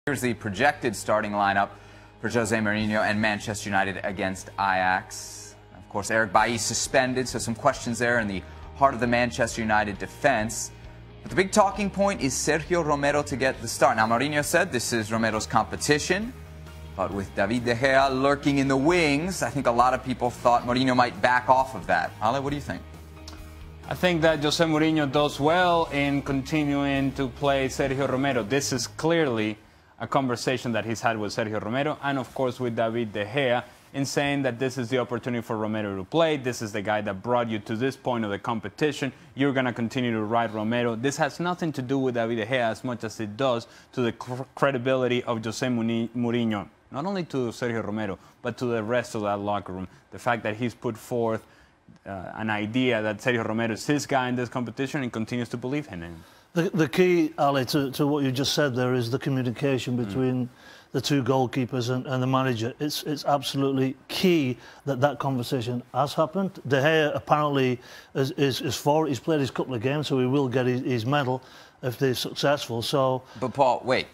Here's the projected starting lineup for Jose Mourinho and Manchester United against Ajax. Of course, Eric Bailly suspended, so some questions there in the heart of the Manchester United defense. But the big talking point is Sergio Romero to get the start. Now, Mourinho said this is Romero's competition, but with David De Gea lurking in the wings, I think a lot of people thought Mourinho might back off of that. Ale, what do you think? I think that Jose Mourinho does well in continuing to play Sergio Romero. This is clearly a conversation that he's had with Sergio Romero and, of course, with David De Gea in saying that this is the opportunity for Romero to play. This is the guy that brought you to this point of the competition. You're going to continue to ride Romero. This has nothing to do with David De Gea as much as it does to the credibility of Jose Mourinho, not only to Sergio Romero, but to the rest of that locker room. The fact that he's put forth an idea that Sergio Romero is his guy in this competition and continues to believe in him. The key, Ali, to what you just said there is the communication between the two goalkeepers and the manager. It's absolutely key that that conversation has happened. De Gea apparently is for it. He's played his couple of games, so he will get his medal if they're successful. So, but Paul, wait.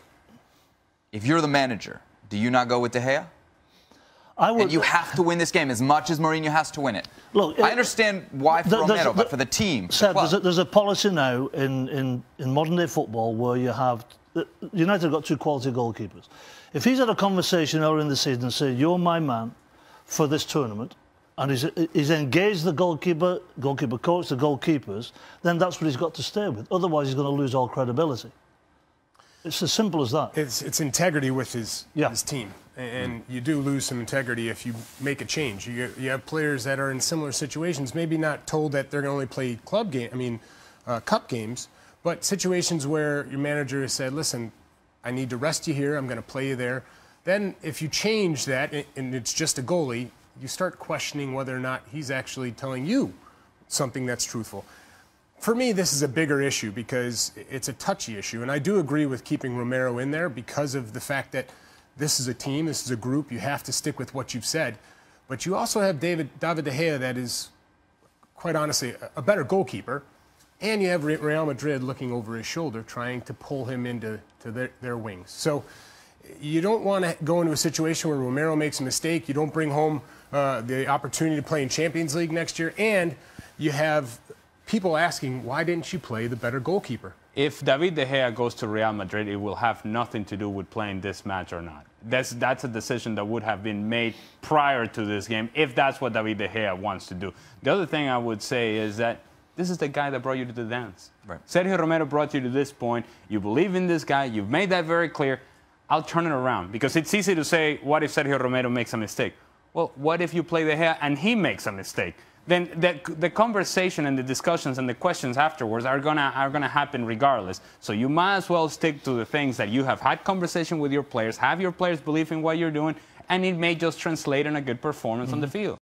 If you're the manager, do you not go with De Gea? I would, and you have to win this game as much as Mourinho has to win it. Look, I understand why for Romero, but for the team. Seb, there's a policy now in modern-day football where you have... United have got two quality goalkeepers. If he's had a conversation earlier in the season and said, you're my man for this tournament, and he's engaged the goalkeeper coach, the goalkeepers, then that's what he's got to stay with. Otherwise, he's going to lose all credibility. It's as simple as that. It's integrity with his team. And you do lose some integrity if you make a change. You have players that are in similar situations, maybe not told that they're going to only play cup games, but situations where your manager has said, listen, I need to rest you here, I'm going to play you there. Then if you change that and it's just a goalie, you start questioning whether or not he's actually telling you something that's truthful. For me, this is a bigger issue because it's a touchy issue, and I do agree with keeping Romero in there because of the fact that this is a team, this is a group, you have to stick with what you've said. But you also have David De Gea that is, quite honestly, a better goalkeeper, and you have Real Madrid looking over his shoulder trying to pull him into their wings. So you don't want to go into a situation where Romero makes a mistake, you don't bring home the opportunity to play in Champions League next year, and you have people asking, why didn't you play the better goalkeeper? If David De Gea goes to Real Madrid, it will have nothing to do with playing this match or not. That's a decision that would have been made prior to this game, if that's what David De Gea wants to do. The other thing I would say is that this is the guy that brought you to the dance. Right. Sergio Romero brought you to this point. You believe in this guy. You've made that very clear. I'll turn it around, because it's easy to say, what if Sergio Romero makes a mistake? Well, what if you play De Gea and he makes a mistake? Then the conversation and the discussions and the questions afterwards are gonna happen regardless. So you might as well stick to the things that you have had conversation with your players, have your players believe in what you're doing, and it may just translate in a good performance on the field.